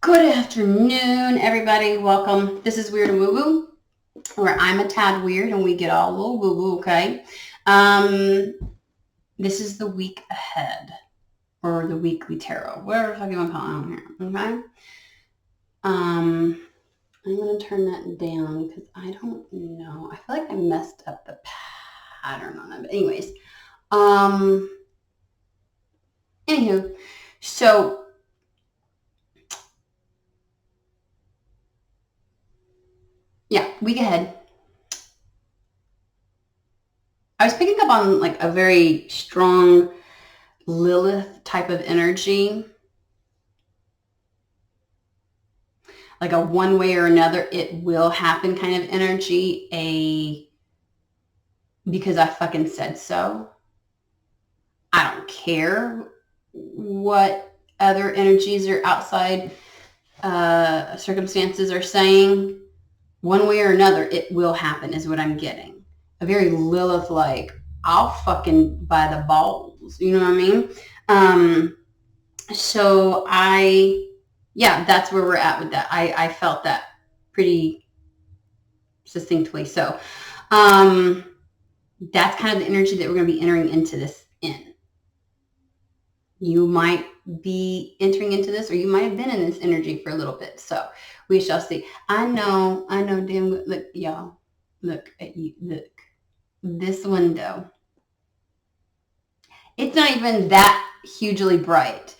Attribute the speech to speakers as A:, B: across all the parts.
A: Good afternoon, everybody. Welcome. This is Weird and Woo Woo, where I'm a tad weird and we get all a little woo woo, okay? This is the week ahead, or the weekly tarot, whatever the fuck you want to call it on here, okay? I'm going to turn that down because I don't know. I feel like I messed up the pattern on it. But anyways, anywho, so yeah, week ahead. I was picking up on like a very strong Lilith type of energy, like a one way or another it will happen kind of energy, because I fucking said so. I don't care what other energies or outside circumstances are saying. One way or another it will happen is what I'm getting. A very Lilith like, I'll fucking by the balls, you know what I mean? So that's where we're at with that. I felt that pretty succinctly. So that's kind of the energy that we're going to be entering into this in. You might be entering into this, or you might have been in this energy for a little bit. So we shall see. I know, damn good. Look, y'all, look at you, look. This window. It's not even that hugely bright.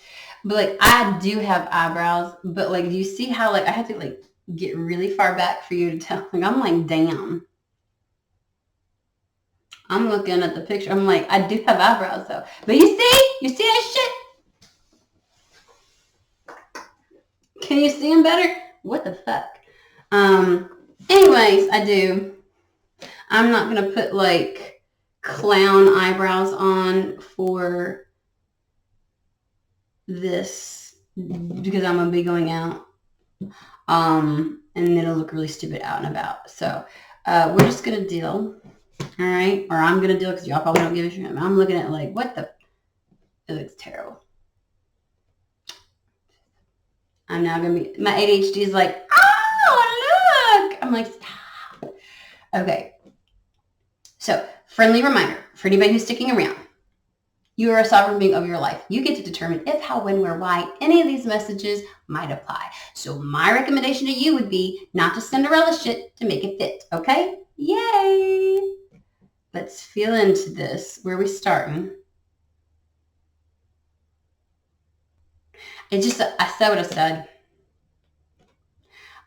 A: But like I do have eyebrows, but like do you see how like I have to like get really far back for you to tell? Like I'm like, damn. I'm looking at the picture. I'm like, I do have eyebrows though. But you see that shit? Can you see them better? What the fuck? Anyways, I do. I'm not gonna put like clown eyebrows on for this because I'm gonna be going out. And it'll look really stupid out and about. So we're just gonna deal. All right, or I'm gonna deal because y'all probably don't give a shit. I'm looking at like, what the? It looks terrible. I'm now gonna be. My ADHD is like, oh look. I'm like, stop. Okay. So friendly reminder for anybody who's sticking around. You are a sovereign being of your life. You get to determine if, how, when, where, why any of these messages might apply. So my recommendation to you would be not to Cinderella shit to make it fit. Okay? Yay! Let's feel into this. Where are we starting? It just, I said what I said.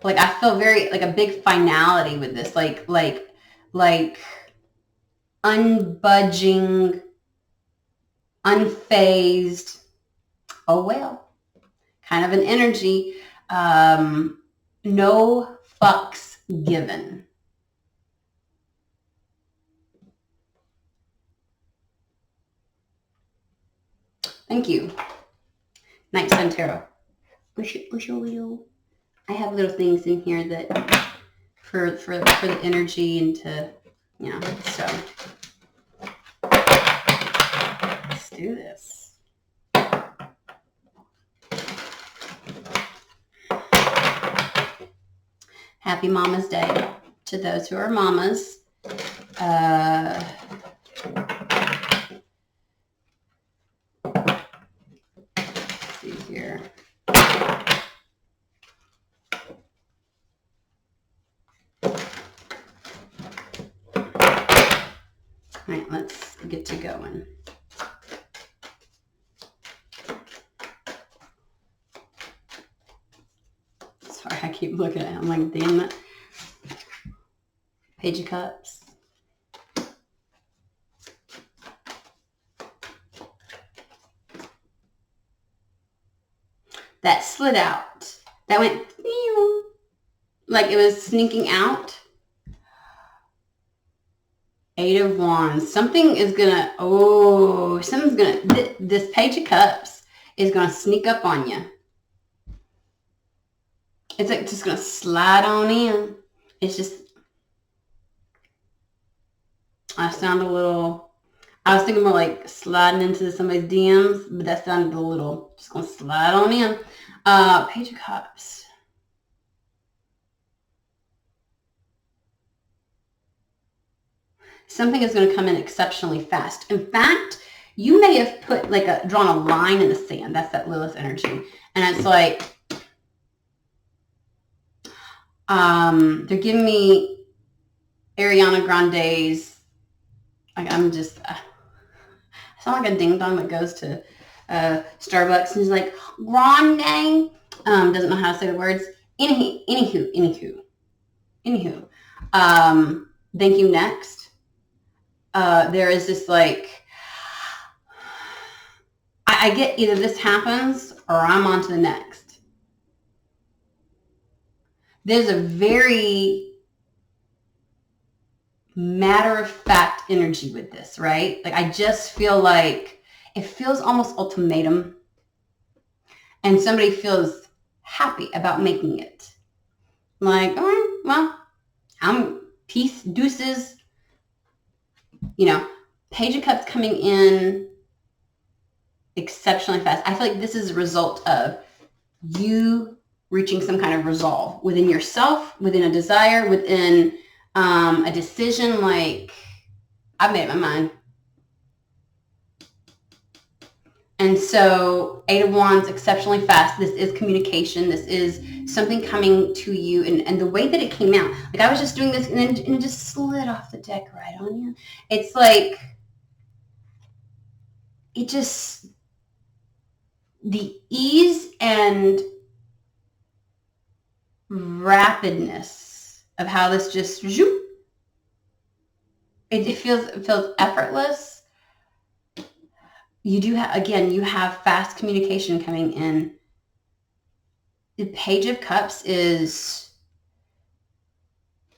A: Like I feel very like a big finality with this. Like unbudging, unfazed. Oh well. Kind of an energy. No fucks given. Thank you. Night Sun Tarot. I have little things in here that for the energy and to, so let's do this. Happy Mama's Day to those who are mamas. Let's see here. All right, let's get to going. Sorry, I keep looking at it. I'm like, damn it. Page of Cups. That slid out. That went like it was sneaking out. Eight of Wands. Something is gonna, this Page of Cups is gonna sneak up on you. It's like just gonna slide on in. It's just, I sound a little, I was thinking more like sliding into somebody's DMs, but that sounded a little, just going to slide on in. Page of Cups. Something is going to come in exceptionally fast. In fact, you may have put like drawn a line in the sand. That's that Lilith energy. And it's like, they're giving me Ariana Grande's, like I'm just, I sound like a ding dong that goes to Starbucks and he's like, Grande, doesn't know how to say the words. Anywho. Thank you, next. There is this like, I get either this happens or I'm on to the next. There's a very matter-of-fact energy with this, right? Like I just feel like it feels almost ultimatum and somebody feels happy about making it. Like, all right, well, I'm peace, deuces. You know, Page of Cups coming in exceptionally fast. I feel like this is a result of you reaching some kind of resolve within yourself, within a desire, within a decision. Like, I've made up my mind. And so 8 of Wands, exceptionally fast. This is communication. This is something coming to you. And the way that it came out, like I was just doing this and then it just slid off the deck right on you. It's like, it just, the ease and rapidness of how this just, it feels effortless. You do have, again, you have fast communication coming in. The Page of Cups is,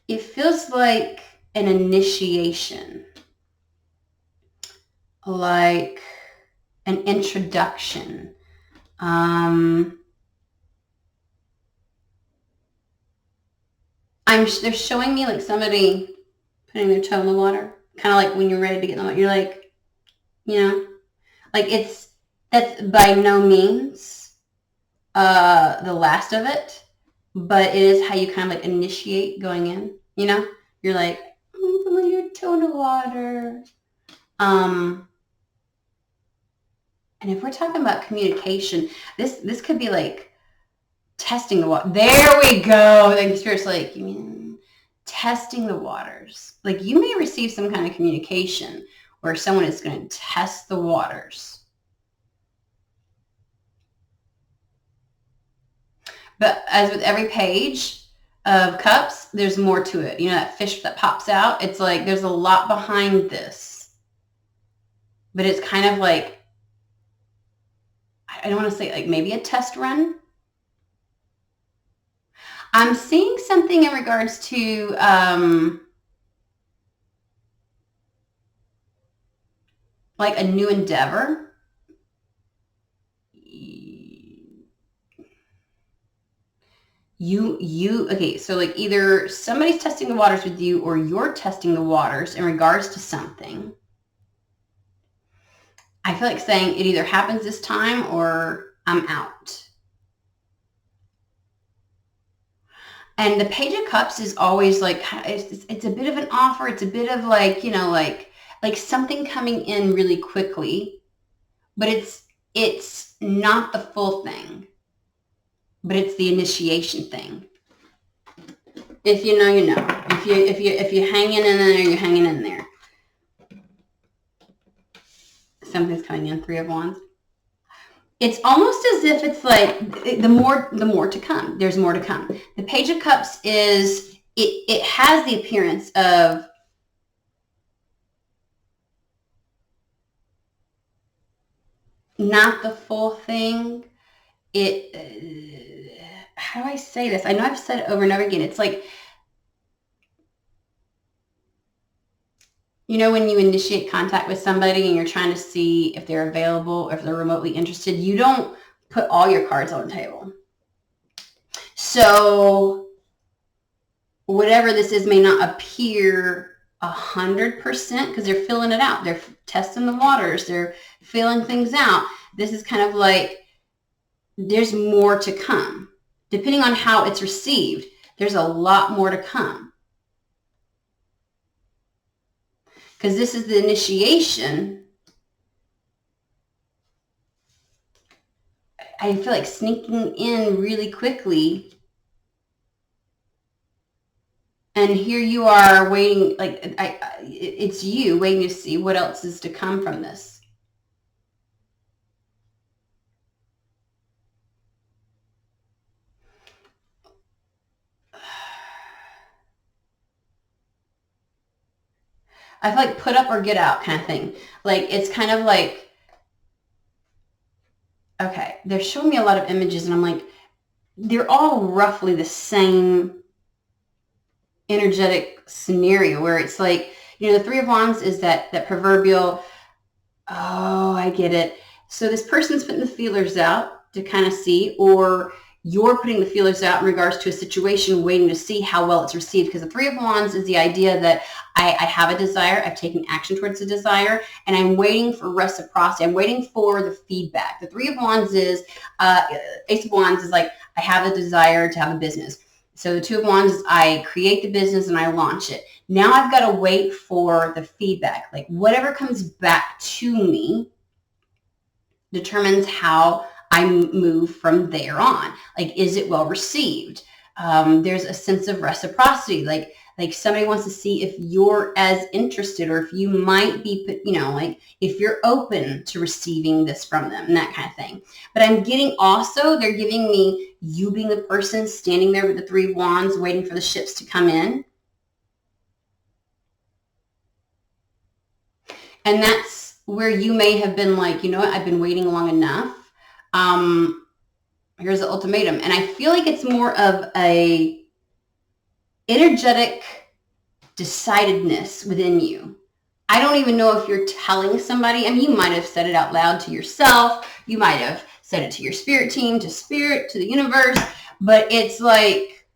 A: it feels like an initiation, like an introduction. They're showing me like somebody putting their toe in the water, kind of like when you're ready to get in the water. You're like, you know, like that's by no means the last of it, but it is how you kind of like initiate going in, you know? You're like, put your toe in the water. And if we're talking about communication, this could be like testing the water. There we go. Like the Spirit's like, you mean testing the waters. Like you may receive some kind of communication where someone is going to test the waters. But as with every page of cups, there's more to it. You know, that fish that pops out, it's like there's a lot behind this. But it's kind of like, I don't want to say like maybe a test run. I'm seeing something in regards to like a new endeavor. Okay, so like either somebody's testing the waters with you or you're testing the waters in regards to something. I feel like saying it either happens this time or I'm out. And the Page of Cups is always like, it's a bit of an offer. It's a bit of like, you know, like something coming in really quickly, but it's not the full thing, but it's the initiation thing. If you know, you know. If you're hanging in there, you're hanging in there. Something's coming in, 3 of Wands. It's almost as if it's like the more to come. There's more to come. The Page of Cups is, it has the appearance of not the full thing. How do I say this? I know I've said it over and over again. It's like, you know, when you initiate contact with somebody and you're trying to see if they're available or if they're remotely interested, you don't put all your cards on the table. So whatever this is may not appear 100% because they're filling it out. They're testing the waters. They're feeling things out. This is kind of like there's more to come. Depending on how it's received, there's a lot more to come. Because this is the initiation. I feel like sneaking in really quickly. And here you are waiting, like it's you waiting to see what else is to come from this. I feel like put up or get out kind of thing. Like it's kind of like, okay, they're showing me a lot of images and I'm like, they're all roughly the same energetic scenario where it's like, you know, the Three of Wands is that proverbial, oh, I get it. So this person's putting the feelers out to kind of see, or you're putting the feelers out in regards to a situation, waiting to see how well it's received. Because the Three of Wands is the idea that I have a desire, I've taken action towards the desire, and I'm waiting for reciprocity. I'm waiting for the feedback. The Three of Wands is, Ace of Wands is like, I have a desire to have a business. So the Two of Wands is I create the business and I launch it. Now I've got to wait for the feedback. Like whatever comes back to me determines how I move from there on. Like, is it well received? There's a sense of reciprocity. Like somebody wants to see if you're as interested or if you might be, you know, like if you're open to receiving this from them and that kind of thing. But I'm getting also, they're giving me you being the person standing there with the Three of Wands waiting for the ships to come in. And that's where you may have been like, you know what, I've been waiting long enough. Here's the ultimatum. And I feel like it's more of a energetic decidedness within you. I don't even know if you're telling somebody. I mean, you might have said it out loud to yourself. You might have said it to your spirit team, to spirit, to the universe. But it's like,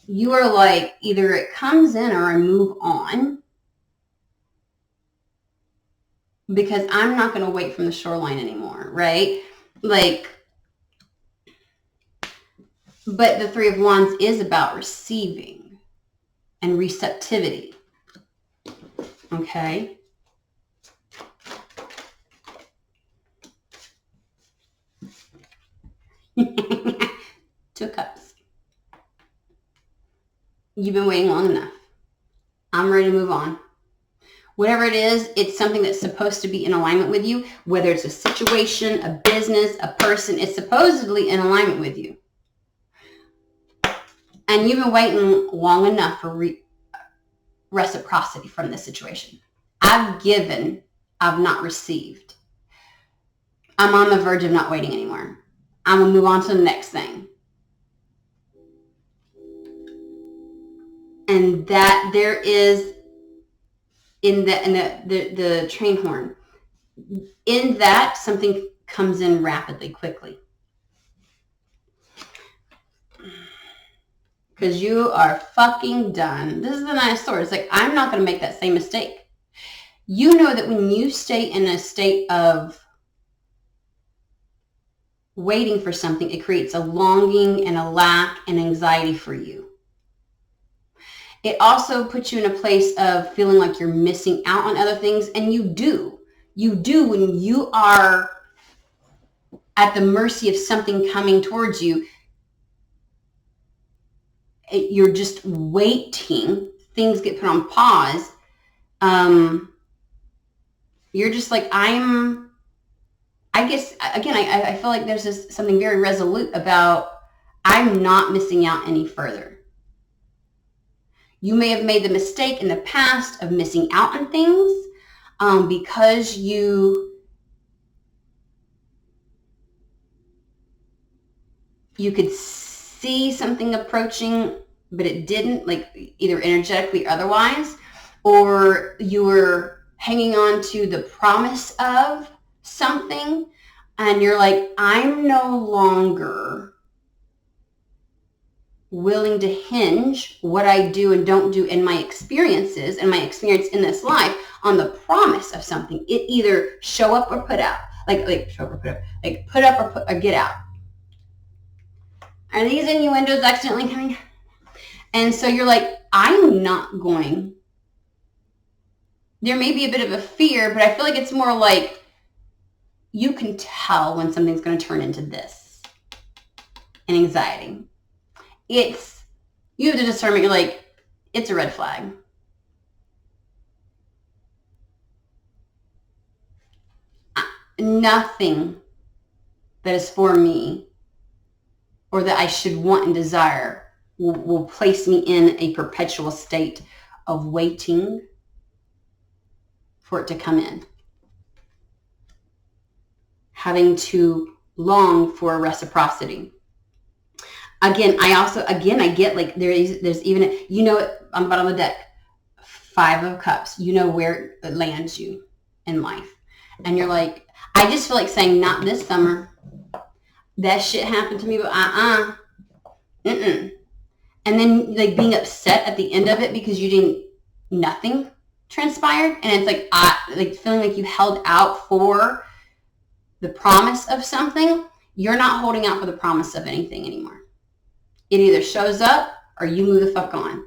A: you are like, either it comes in or I move on. Because I'm not going to wait from the shoreline anymore, right? Like, but the Three of Wands is about receiving and receptivity. Okay. Two of Cups. You've been waiting long enough. I'm ready to move on. Whatever it is, it's something that's supposed to be in alignment with you, whether it's a situation, a business, a person, it's supposedly in alignment with you. And you've been waiting long enough for reciprocity from this situation. I've given, I've not received. I'm on the verge of not waiting anymore. I'm going to move on to the next thing. And that there is in the train horn, in that something comes in rapidly, quickly. Because you are fucking done. This is the Nine of Swords. Like, I'm not going to make that same mistake. You know that when you stay in a state of waiting for something, it creates a longing and a lack and anxiety for you. It also puts you in a place of feeling like you're missing out on other things. And you do. You do when you are at the mercy of something coming towards you. You're just waiting. Things get put on pause. You're just like, I guess, again, I feel like there's just something very resolute about I'm not missing out any further. You may have made the mistake in the past of missing out on things because you could see something approaching, but it didn't, like either energetically or otherwise, or you were hanging on to the promise of something and you're like, I'm no longer willing to hinge what I do and don't do in my experiences and my experience in this life on the promise of something. It either show up or put out. Like show up or put up. Like put up or get out. Are these innuendos accidentally coming? And so you're like, I'm not going. There may be a bit of a fear, but I feel like it's more like you can tell when something's going to turn into this. And anxiety. You have to discern, you're like, it's a red flag. Nothing that is for me or that I should want and desire will place me in a perpetual state of waiting for it to come in. Having to long for reciprocity. Again, I get like there's even, you know, on the bottom of the deck, 5 of Cups, you know where it lands you in life. And you're like, I just feel like saying, not this summer. That shit happened to me, but and then like being upset at the end of it because nothing transpired. And it's like feeling like you held out for the promise of something. You're not holding out for the promise of anything anymore. It either shows up or you move the fuck on.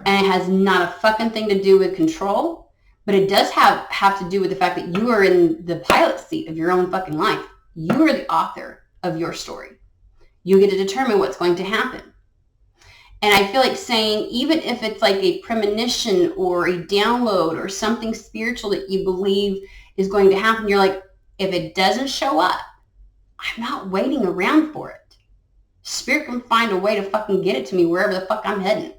A: And it has not a fucking thing to do with control, but it does have to do with the fact that you are in the pilot seat of your own fucking life. You are the author of your story. You get to determine what's going to happen. And I feel like saying, even if it's like a premonition or a download or something spiritual that you believe is going to happen, you're like, if it doesn't show up, I'm not waiting around for it. Spirit can find a way to fucking get it to me wherever the fuck I'm heading.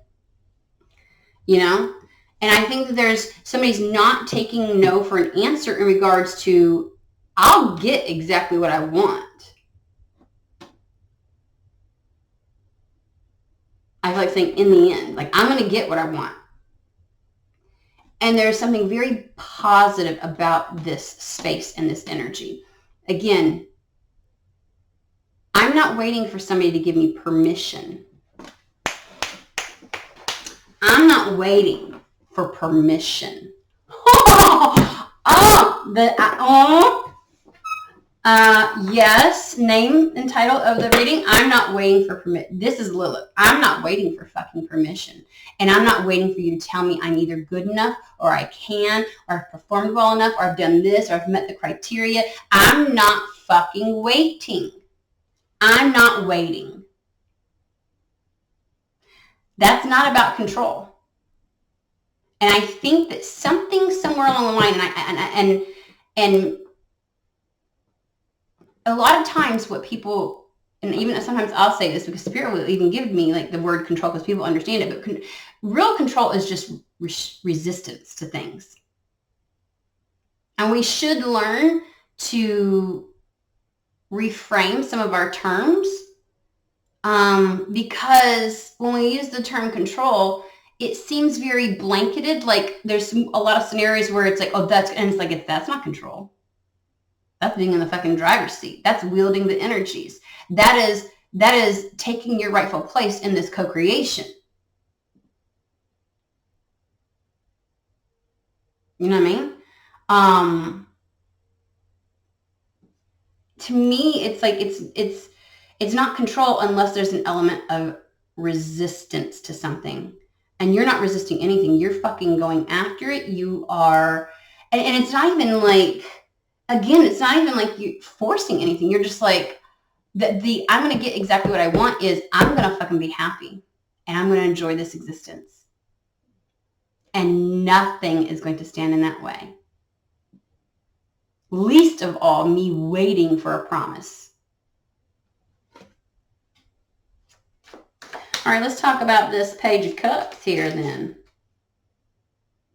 A: You know? And I think that somebody's not taking no for an answer in regards to, I'll get exactly what I want. I feel like saying in the end, like I'm going to get what I want. And there's something very positive about this space and this energy. Again, I'm not waiting for somebody to give me permission. I'm not waiting for permission. Yes, name and title of the reading. I'm not waiting for permission. This is Lilith. I'm not waiting for fucking permission. And I'm not waiting for you to tell me I'm either good enough or I can or I've performed well enough or I've done this or I've met the criteria. I'm not fucking waiting. I'm not waiting. That's not about control. And I think that something somewhere along the line, and a lot of times what people, and even sometimes I'll say this because Spirit will even give me like the word control because people understand it, but real control is just resistance to things. And we should learn to reframe some of our terms because when we use the term control, it seems very blanketed. Like there's a lot of scenarios where it's like, oh, that's not control. That's being in the fucking driver's seat. That's wielding the energies. That is taking your rightful place in this co-creation. You know what I mean? To me, it's like it's not control unless there's an element of resistance to something. And you're not resisting anything. You're fucking going after it. You are, and it's not even like, again, it's not even like you forcing anything. You're just like, I'm going to get exactly what I want is I'm going to fucking be happy. And I'm going to enjoy this existence. And nothing is going to stand in that way. Least of all, me waiting for a promise. All right, let's talk about this Page of Cups here then.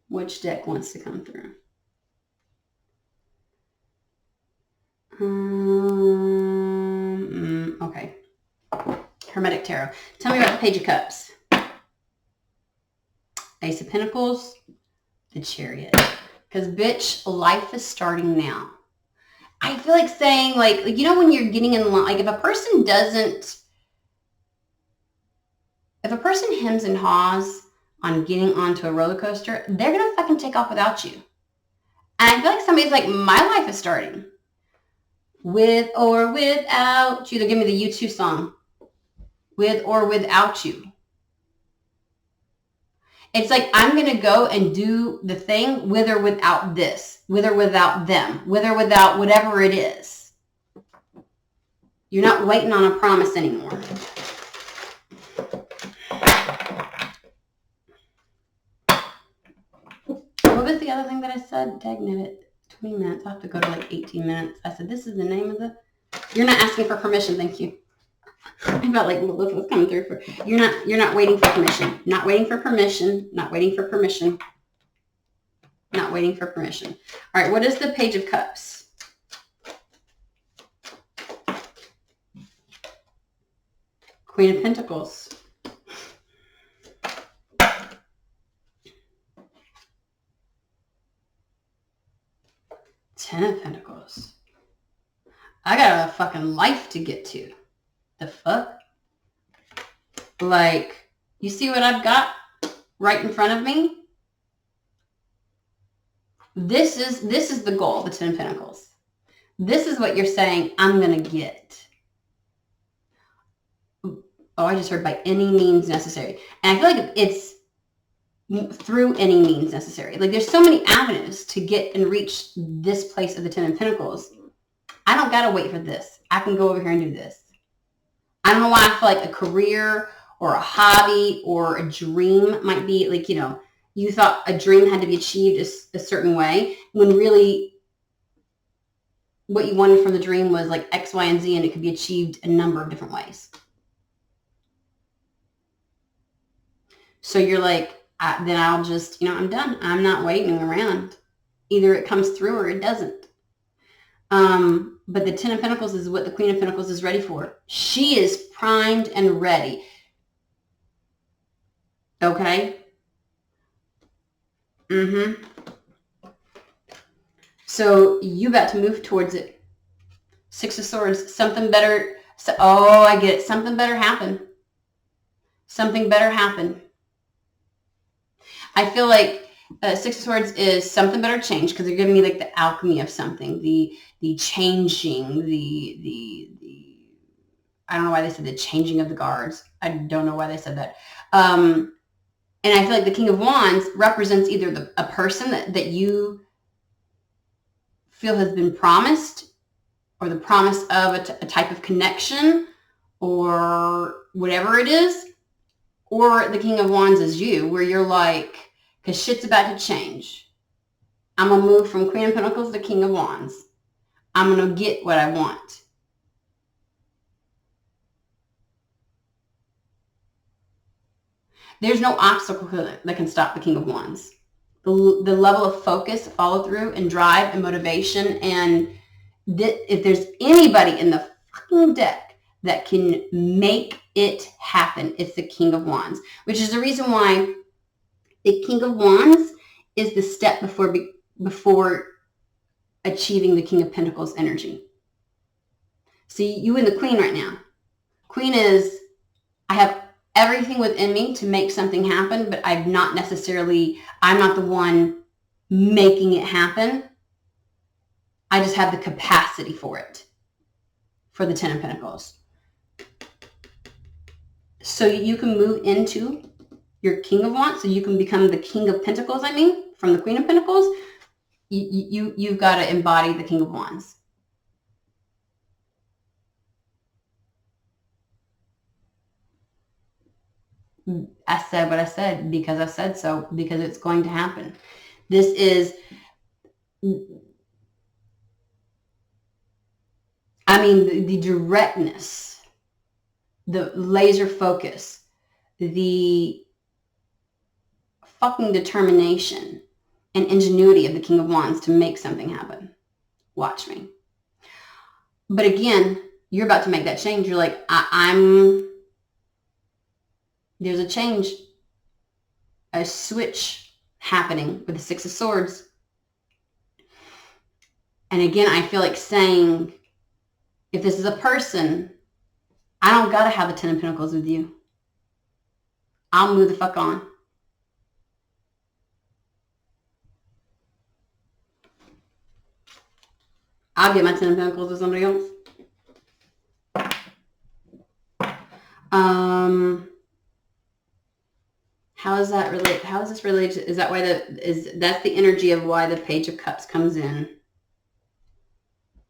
A: Which deck wants to come through? Okay. Hermetic Tarot. Tell me about the Page of Cups. Ace of Pentacles. The Chariot. Because, bitch, life is starting now. I feel like saying, like you know when you're getting in line, like if a person doesn't If a person hems and haws on getting onto a roller coaster, they're going to fucking take off without you. And I feel like somebody's like, my life is starting. With or without you. They'll give me the U2 song. With or without you. It's like, I'm going to go and do the thing with or without this. With or without them. With or without whatever it is. You're not waiting on a promise anymore. What was the other thing that I said? Dagnabbit, 20 minutes. I'll have to go to like 18 minutes. I said, this is the name of the... You're not asking for permission. Thank you. I felt like Lilith was coming through. You're not waiting for permission. Not waiting for permission. Not waiting for permission. Not waiting for permission. All right, what is the Page of Cups? Queen of Pentacles. Ten of Pentacles. I got a fucking life to get to. The fuck? Like, you see what I've got right in front of me? This is the goal, the Ten of Pentacles. This is what you're saying I'm going to get. Oh, I just heard by any means necessary. And I feel like it's through any means necessary. Like, there's so many avenues to get and reach this place of the Ten of Pentacles. I don't got to wait for this. I can go over here and do this. I don't know why I feel like a career or a hobby or a dream might be like, you know, you thought a dream had to be achieved a certain way when really what you wanted from the dream was like X, Y, and Z, and it could be achieved a number of different ways. So you're like, then I'll just, you know, I'm done. I'm not waiting around. Either it comes through or it doesn't. But the Ten of Pentacles is what the Queen of Pentacles is ready for. She is primed and ready. Okay? So you about to move towards it. Six of Swords. Something better. Oh, I get it. Something better happen. Something better happen. I feel like Six of Swords is something better change because they're giving me like the alchemy of something, the changing, the I don't know why they said the changing of the guards. I don't know why they said that. And I feel like the King of Wands represents either a person that you feel has been promised, or the promise of a type of connection, or whatever it is, or the King of Wands is you, where you're like, because shit's about to change. I'm going to move from Queen of Pentacles to King of Wands. I'm going to get what I want. There's no obstacle that can stop the King of Wands. The level of focus, follow through, and drive, and motivation, and if there's anybody in the fucking deck that can make it happen, it's the King of Wands, which is the reason why the King of Wands is the step before achieving the King of Pentacles energy. See, you and the Queen right now. Queen is, I have everything within me to make something happen, but I'm not the one making it happen. I just have the capacity for it, for the Ten of Pentacles. So you can move into your King of Wands, so you can become the King of Pentacles, from the Queen of Pentacles. You've got to embody the King of Wands. I said what I said because I said so, because it's going to happen. This is, the directness, the laser focus, the fucking determination and ingenuity of the King of Wands to make something happen. Watch me. But again, you're about to make that change. You're like, there's a change, a switch happening with the Six of Swords. And again, I feel like saying, if this is a person, I don't got to have the Ten of Pentacles with you. I'll move the fuck on. I'll get my 10 of Pentacles to somebody else. How is that related? How is this related? Is that why that's the energy of why the Page of Cups comes in?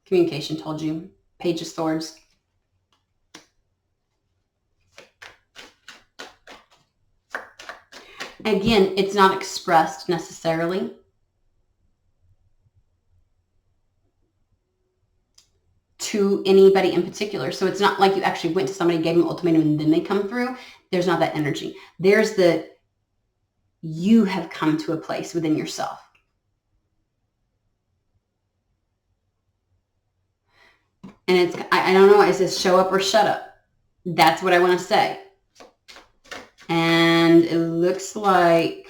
A: Communication, told you. Page of Swords. Again, it's not expressed necessarily. To anybody in particular. So it's not like you actually went to somebody, gave them an ultimatum, and then they come through. There's not that energy. There's the, you have come to a place within yourself. And it's, I don't know, it says show up or shut up. That's what I want to say. And it looks like,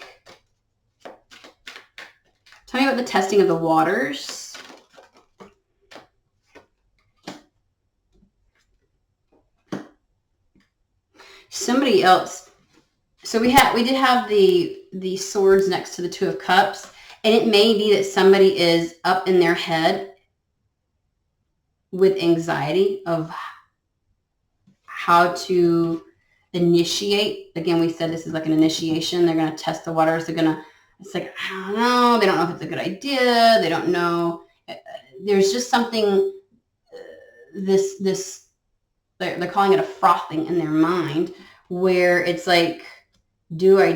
A: tell me about the testing of the waters. Somebody else. So we did have the swords next to the Two of Cups, and it may be that somebody is up in their head with anxiety of how to initiate. Again, we said this is like an initiation. They're going to test the waters. It's like, I don't know. They don't know if it's a good idea. They don't know. There's just something, they're calling it a frothing in their mind, where it's like, do I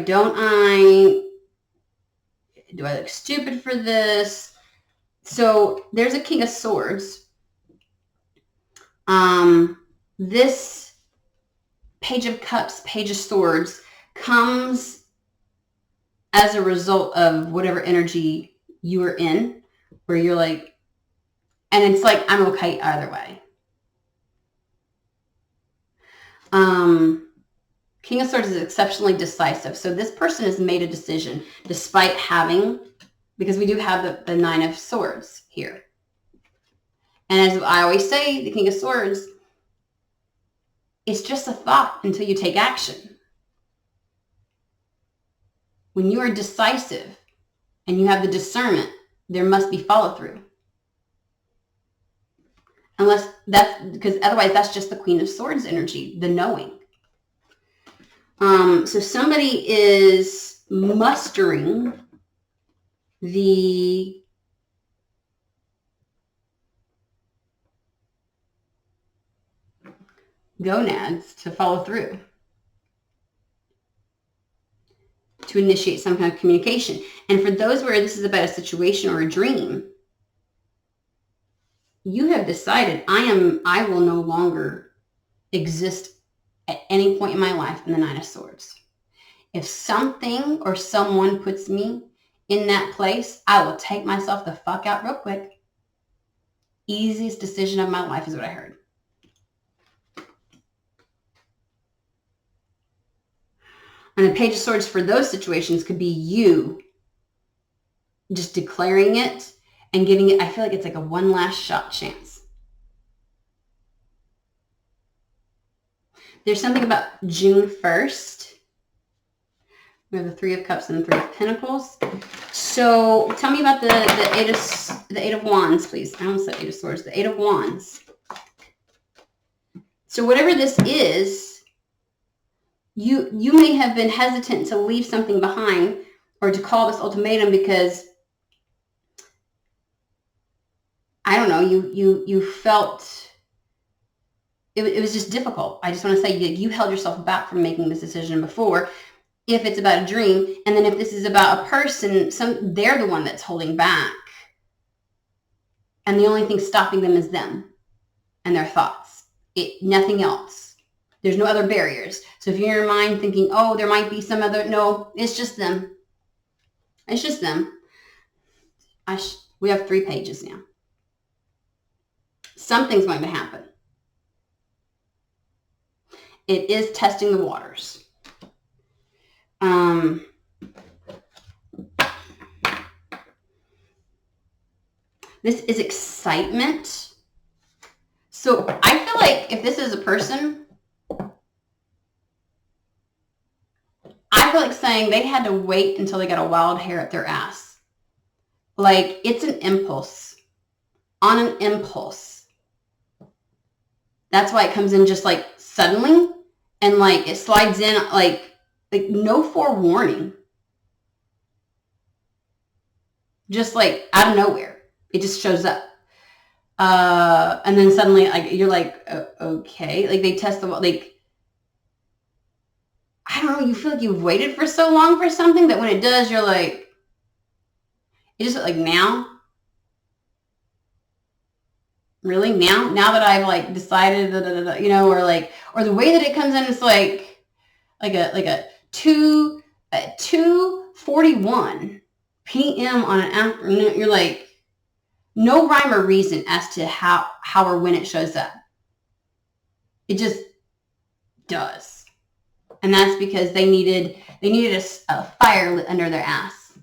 A: look stupid for this? So there's a King of Swords. This Page of Cups, Page of Swords comes as a result of whatever energy you are in, where you're like, and it's like, I'm okay either way. King of Swords is exceptionally decisive. So this person has made a decision despite having, because we do have the Nine of Swords here. And as I always say, the King of Swords, it's just a thought until you take action. When you are decisive and you have the discernment, there must be follow through. Unless that's, because otherwise that's just the Queen of Swords energy, the knowing. So somebody is mustering the gonads to follow through, to initiate some kind of communication. And for those where this is about a situation or a dream, you have decided, I will no longer exist at any point in my life in the Nine of Swords. If something or someone puts me in that place, I will take myself the fuck out real quick. Easiest decision of my life is what I heard. And the Page of Swords for those situations could be you just declaring it and giving it, I feel like it's like a one last shot chance. There's something about June 1st. We have the Three of Cups and the Three of Pentacles. So tell me about the Eight of Wands, please. I almost said Eight of Swords. The Eight of Wands. So whatever this is, you may have been hesitant to leave something behind or to call this ultimatum because, I don't know, you felt it was just difficult. I just want to say you held yourself back from making this decision before. If it's about a dream, and then if this is about a person, they're the one that's holding back. And the only thing stopping them is them and their thoughts. Nothing else. There's no other barriers. So if you're in your mind thinking, oh, there might be some other, no, it's just them. It's just them. We have 3 pages now. Something's going to happen. It is testing the waters. This is excitement. So I feel like if this is a person, saying they had to wait until they got a wild hair at their ass. Like, it's an impulse. On an impulse. That's why it comes in just like suddenly, and like it slides in like no forewarning. Just like out of nowhere. It just shows up. And then suddenly like you're like, okay. Like they test the, like, I don't know, you feel like you've waited for so long for something that when it does, you're like, you just like, now? Really? Now that I've like decided, you know, or the way that it comes in, it's like a 2:41 p.m. on an afternoon. You're like, no rhyme or reason as to how or when it shows up. It just does. And that's because they needed a fire lit under their ass.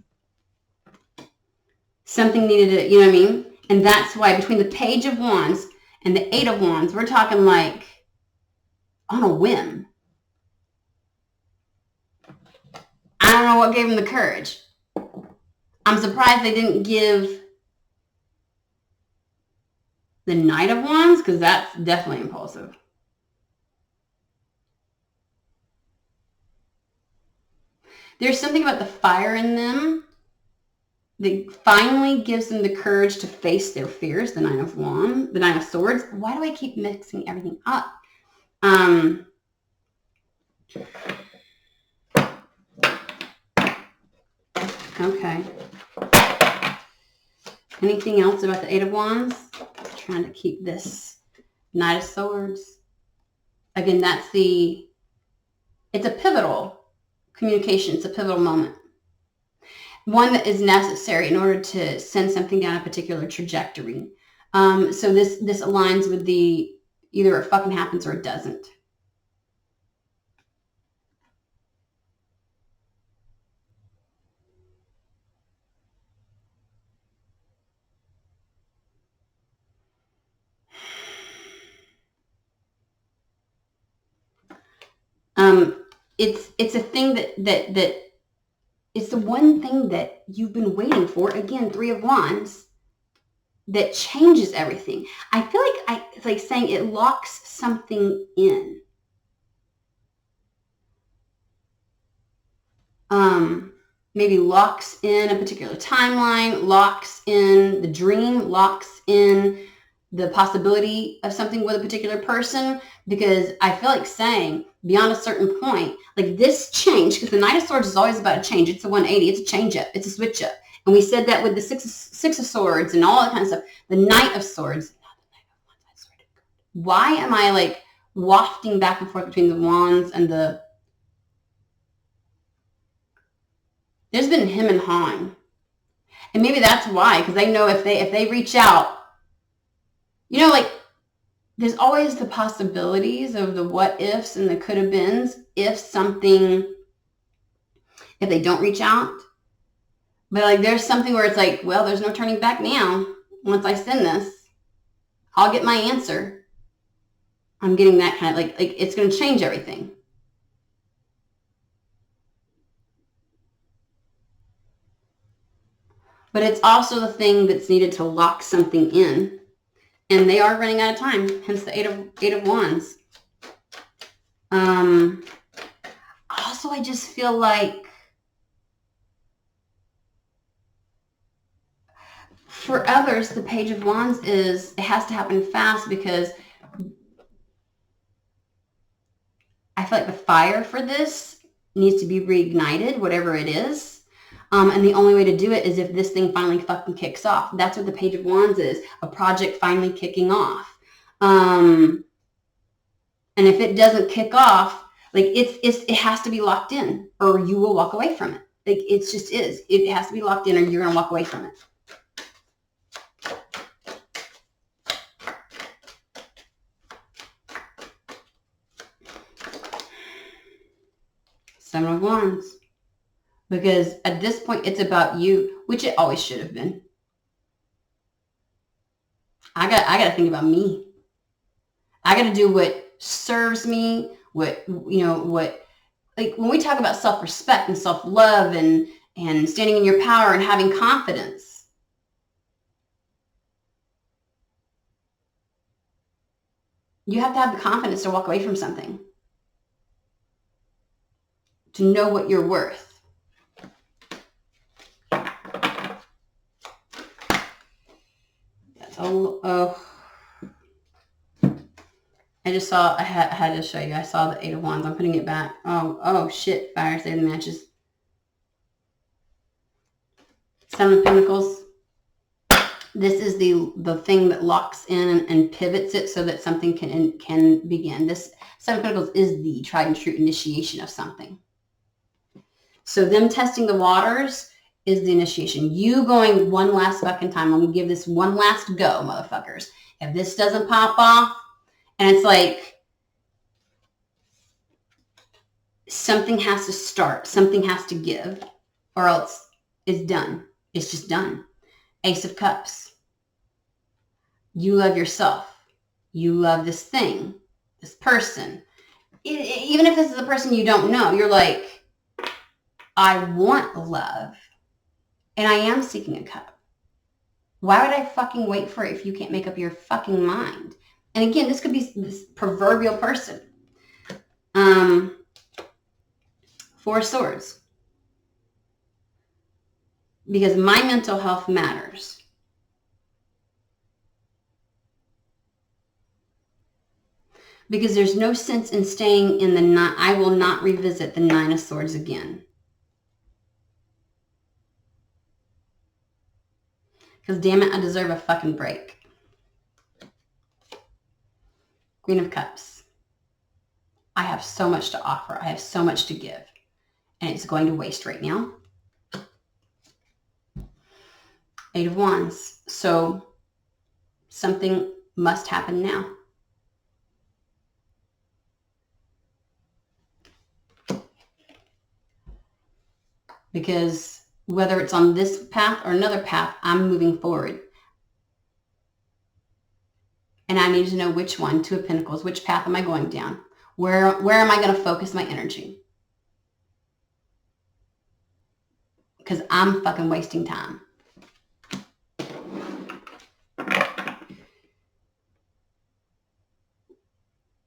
A: Something needed to, you know what I mean? And that's why between the Page of Wands and the Eight of Wands, we're talking like on a whim. I don't know what gave them the courage. I'm surprised they didn't give the Knight of Wands, because that's definitely impulsive. There's something about the fire in them that finally gives them the courage to face their fears. The Nine of Wands, the Nine of Swords. Why do I keep mixing everything up? Okay. Anything else about the Eight of Wands? I'm trying to keep this Knight of Swords. Again, it's a pivotal communication. It's a pivotal moment. One that is necessary in order to send something down a particular trajectory. So this aligns with the either it fucking happens or it doesn't. It's a thing that it's the one thing that you've been waiting for. Again, Three of Wands, that changes everything. I feel like it's like saying it locks something in. Maybe locks in a particular timeline, locks in the dream, locks in the possibility of something with a particular person, because I feel like saying beyond a certain point, like this change, because the Knight of Swords is always about a change. It's a 180. It's a change up. It's a switch up. And we said that with the Six of Swords and all that kind of stuff. The Knight of Swords. Not the Knight of Wands. I swear to God. Why am I like wafting back and forth between the Wands and the... There's been him and hawing. And maybe that's why, because they know if they reach out, you know, like there's always the possibilities of the what ifs and the could have beens if they don't reach out. But like there's something where it's like, well, there's no turning back now. Once I send this, I'll get my answer. I'm getting that kind of like it's going to change everything. But it's also the thing that's needed to lock something in. And they are running out of time, hence the Eight of Wands. Also, I just feel like for others, the Page of Wands it has to happen fast, because I feel like the fire for this needs to be reignited, whatever it is. And the only way to do it is if this thing finally fucking kicks off. That's what the Page of Wands is, a project finally kicking off. And if it doesn't kick off, like it has to be locked in, or you will walk away from it. Like it just is. It has to be locked in, or you're gonna walk away from it. Seven of Wands. Because at this point, it's about you, which it always should have been. I got to think about me. I got to do what serves me, what like when we talk about self-respect and self-love and standing in your power and having confidence, you have to have the confidence to walk away from something, to know what you're worth. That's all. Oh, I just saw, I had to show you. I saw the 8 of Wands. I'm putting it back. Oh shit. Fire, save the matches. 7 of Pentacles. This is the thing that locks in and pivots it so that something can begin. This 7 of Pentacles is the tried and true initiation of something. So them testing the waters is the initiation. You going one last fucking time. I'm going to give this one last go, motherfuckers. If this doesn't pop off, and it's like something has to start, something has to give, or else it's done. It's just done. Ace of Cups. You love yourself. You love this thing, this person. Even if this is a person you don't know, you're like, I want love, and I am seeking a cup. Why would I fucking wait for it if you can't make up your fucking mind? And again, this could be this proverbial person. 4 of Swords. Because my mental health matters. Because there's no sense in staying in the 9. I will not revisit the 9 of Swords again. Because damn it, I deserve a fucking break. Queen of Cups. I have so much to offer. I have so much to give. And it's going to waste right now. 8 of Wands. So something must happen now. Because whether it's on this path or another path, I'm moving forward. And I need to know which one. 2 of Pentacles. Which path am I going down? Where am I going to focus my energy? Because I'm fucking wasting time.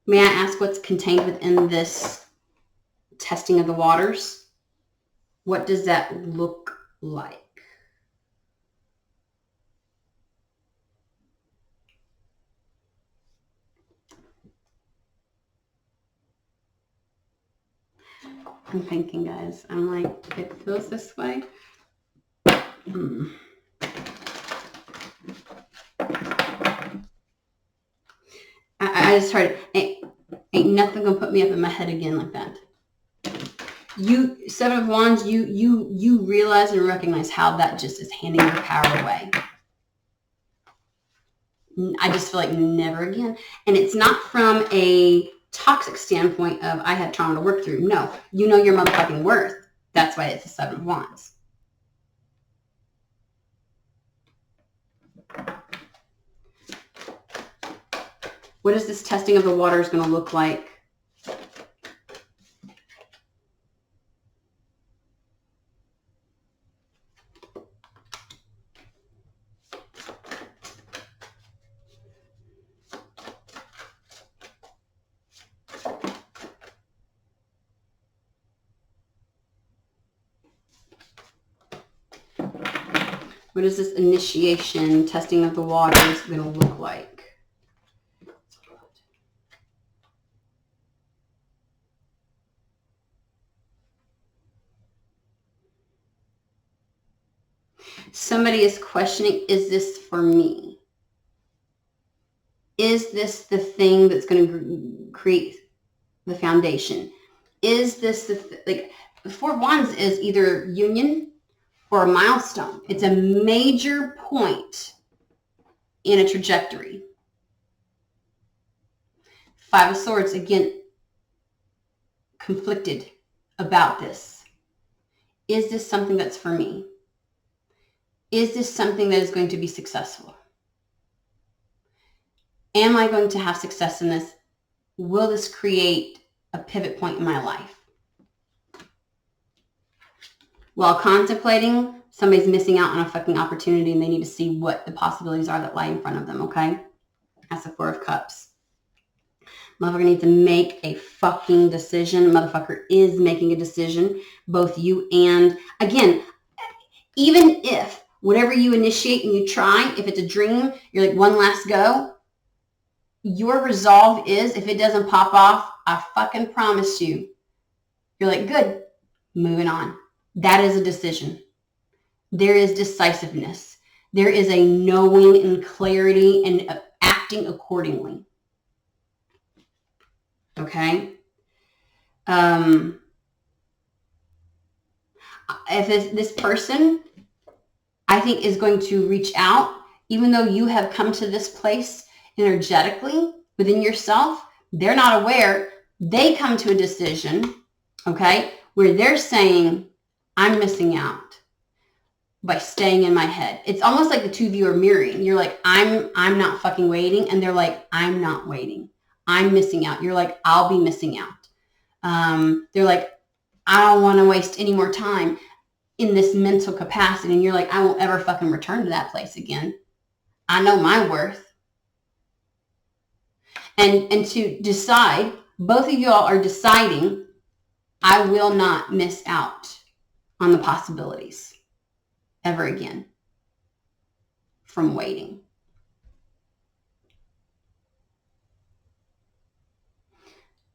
A: May I ask what's contained within this testing of the waters? What does that look like? I'm thinking, guys. I'm like, it feels this way. I just heard it. Ain't nothing gonna put me up in my head again like that. You, 7 of Wands, you realize and recognize how that just is handing your power away. I just feel like never again. And it's not from a toxic standpoint of I had trauma to work through. No, you know your motherfucking worth. That's why it's a 7 of Wands. What is this testing of the waters going to look like? What is this initiation, testing of the waters going to look like? Somebody is questioning, is this for me? Is this the thing that's going to create the foundation? Is this like, the 4 of Wands is either union or a milestone. It's a major point in a trajectory. 5 of Swords, again, conflicted about this. Is this something that's for me? Is this something that is going to be successful? Am I going to have success in this? Will this create a pivot point in my life? While contemplating, somebody's missing out on a fucking opportunity and they need to see what the possibilities are that lie in front of them, okay? That's the Four of Cups. Motherfucker needs to make a fucking decision. Motherfucker is making a decision. Both you and, again, even if whatever you initiate and you try, if it's a dream, you're like, one last go, your resolve is, if it doesn't pop off, I fucking promise you, you're like, good, moving on. That is a decision. There is decisiveness. There is a knowing and clarity and acting accordingly. Okay? If this person, I think, is going to reach out, even though you have come to this place energetically within yourself, they're not aware. They come to a decision, okay, where they're saying, I'm missing out by staying in my head. It's almost like the two of you are mirroring. You're like, I'm not fucking waiting. And they're like, I'm not waiting. I'm missing out. You're like, I'll be missing out. They're like, I don't want to waste any more time in this mental capacity. And you're like, I won't ever fucking return to that place again. I know my worth. And to decide, both of y'all are deciding, I will not miss out on the possibilities ever again from waiting.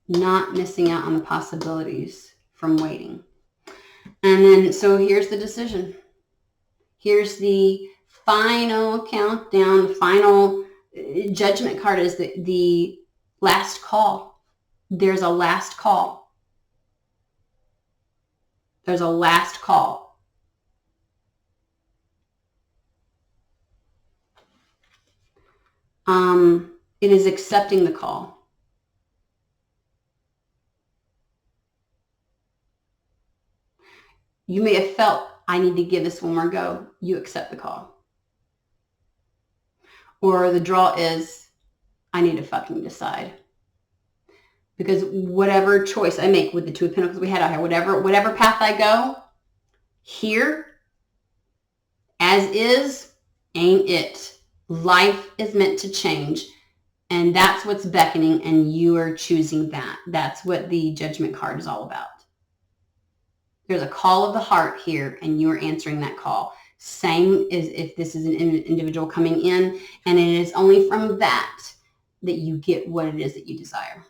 A: Not missing out on the possibilities from waiting. And then, so here's the decision. Here's the final countdown, the final judgment card is the last call. There's a last call. There's a last call. It is accepting the call. You may have felt, I need to give this one more go. You accept the call. Or the draw is, I need to fucking decide. Because whatever choice I make with the Two of Pentacles we had out here, whatever path I go, here, as is, ain't it. Life is meant to change. And that's what's beckoning, and you are choosing that. That's what the Judgment card is all about. There's a call of the heart here, and you are answering that call. Same as if this is an individual coming in, and it is only from that you get what it is that you desire.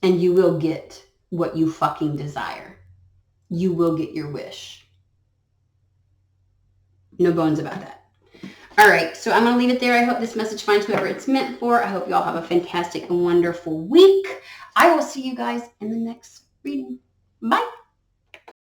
A: And you will get what you fucking desire. You will get your wish. No bones about that. All right, so I'm going to leave it there. I hope this message finds whoever it's meant for. I hope you all have a fantastic and wonderful week. I will see you guys in the next reading. Bye.